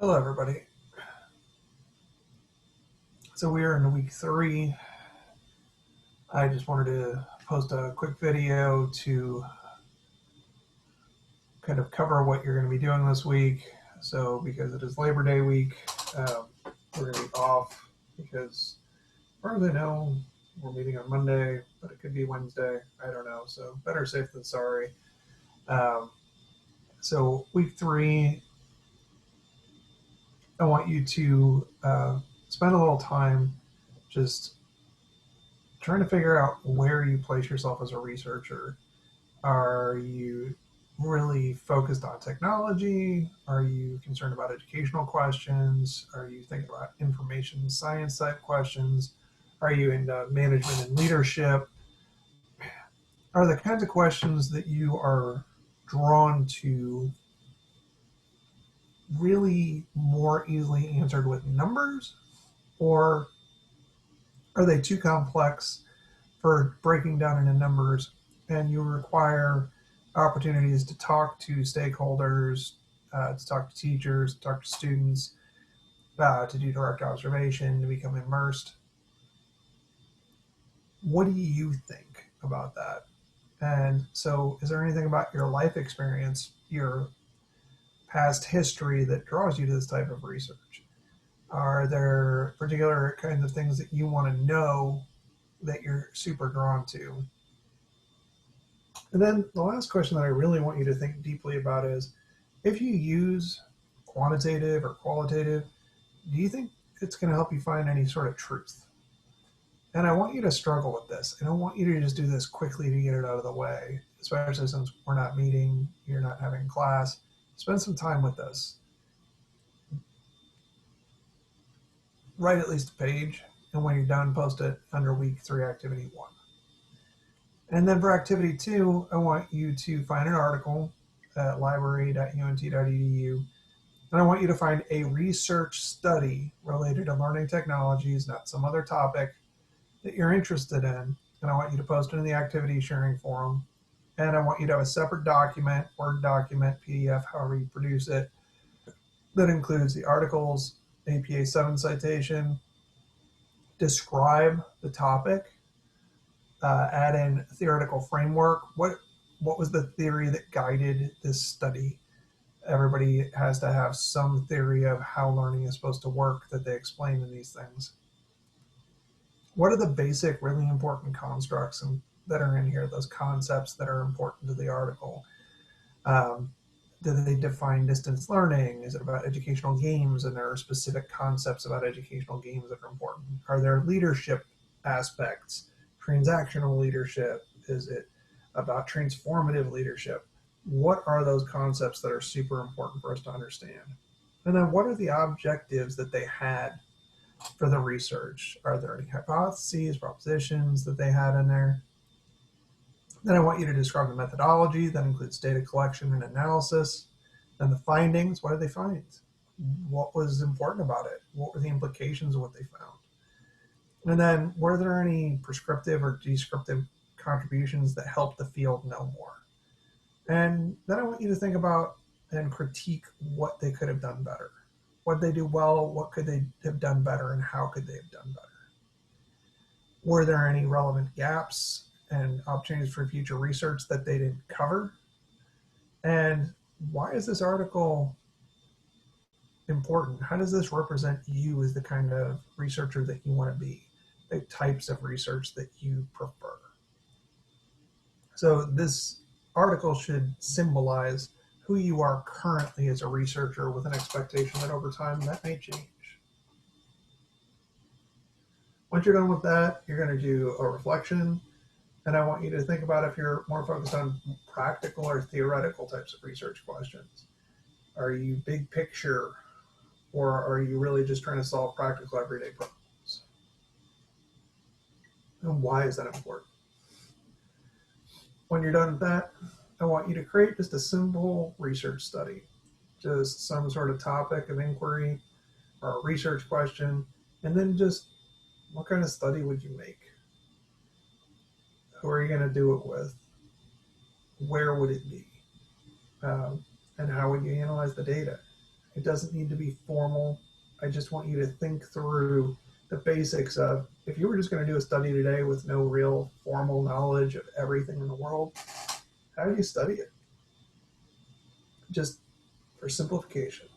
Hello, everybody. So we are in week 3. I just wanted to post a quick video to kind of cover what you're going to be doing this week. So because it is Labor Day week, um, we're going to be off because, as far as I know, we're meeting on Monday, but it could be Wednesday. I don't know. So better safe than sorry. Um, so week 3, I want you to spend a little time just trying to figure out where you place yourself as a researcher. Are you really focused on technology? Are you concerned about educational questions? Are you thinking about information science type questions? Are you into management and leadership? Are the kinds of questions that you are drawn to really more easily answered with numbers? Or are they too complex for breaking down into numbers, and you require opportunities to talk to stakeholders, to talk to teachers, to talk to students, to do direct observation, to become immersed? What do you think about that? And so, is there anything about your life experience, your past history, that draws you to this type of research? Are there particular kinds of things that you want to know that you're super drawn to? And then the last question that I really want you to think deeply about is, if you use quantitative or qualitative, do you think it's going to help you find any sort of truth? And I want you to struggle with this. I don't want you to just do this quickly to get it out of the way, especially since we're not meeting, you're not having class. Spend some time with this. Write at least a page, and when you're done, post it under week 3, activity 1. And then for activity 2, I want you to find an article at library.unt.edu, and I want you to find a research study related to learning technologies, not some other topic that you're interested in. And I want you to post it in the activity sharing forum. And I want you to have a separate document, Word document, PDF, however you produce it, that includes the articles, APA 7 citation, describe the topic, add in theoretical framework. What was the theory that guided this study? Everybody has to have some theory of how learning is supposed to work that they explain in these things. What are the basic, really important constructs that are in here, those concepts that are important to the article? Do they define distance learning? Is it about educational games, and there are specific concepts about educational games that are important? Are there leadership aspects? Transactional leadership? Is it about transformative leadership? What are those concepts that are super important for us to understand? And then what are the objectives that they had for the research? Are there any hypotheses, propositions that they had in there? Then I want you to describe the methodology that includes data collection and analysis. And the findings, what did they find? What was important about it? What were the implications of what they found? And then were there any prescriptive or descriptive contributions that helped the field know more? And then I want you to think about and critique what they could have done better. What did they do well? What could they have done better? And how could they have done better? Were there any relevant gaps and opportunities for future research that they didn't cover? And why is this article important? How does this represent you as the kind of researcher that you want to be, the types of research that you prefer? So this article should symbolize who you are currently as a researcher, with an expectation that over time that may change. Once you're done with that, you're going to do a reflection. And I want you to think about if you're more focused on practical or theoretical types of research questions. Are you big picture, or are you really just trying to solve practical everyday problems? And why is that important? When you're done with that, I want you to create just a simple research study, just some sort of topic of inquiry or a research question, and then just what kind of study would you make? Who are you going to do it with? Where would it be? And how would you analyze the data? It doesn't need to be formal. I just want you to think through the basics of, if you were just going to do a study today with no real formal knowledge of everything in the world, how do you study it? Just for simplification.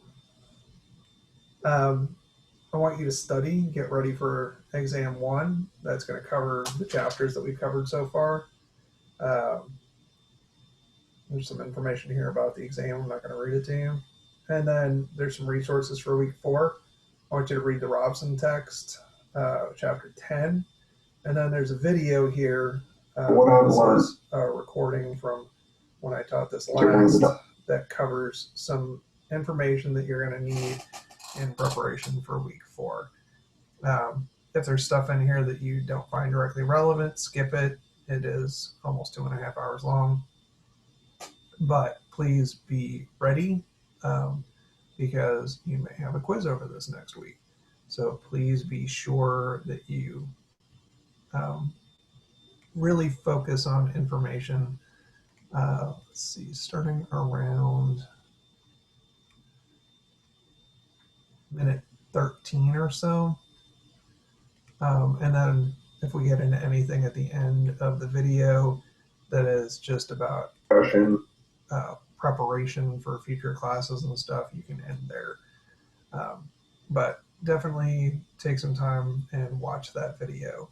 I want you to study, get ready for exam 1. That's going to cover the chapters that we've covered so far. There's some information here about the exam. I'm not going to read it to you. And then there's some resources for week 4. I want you to read the Robson text, chapter 10. And then there's a video here. This is a recording from when I taught this last that covers some information that you're going to need in preparation for week 4. If there's stuff in here that you don't find directly relevant, skip it. It is almost 2.5 hours long. But please be ready, because you may have a quiz over this next week. So please be sure that you really focus on information. Let's see, starting around minute 13 or so. And then if we get into anything at the end of the video that is just about preparation for future classes and stuff, you can end there. But definitely take some time and watch that video.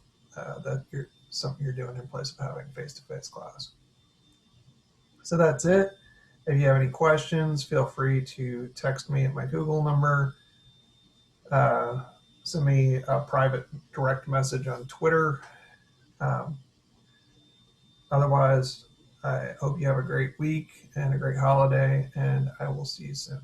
Something you're doing in place of having face-to-face class. So that's it. If you have any questions, feel free to text me at my Google number. Send me a private direct message on Twitter. Otherwise, I hope you have a great week and a great holiday, and I will see you soon.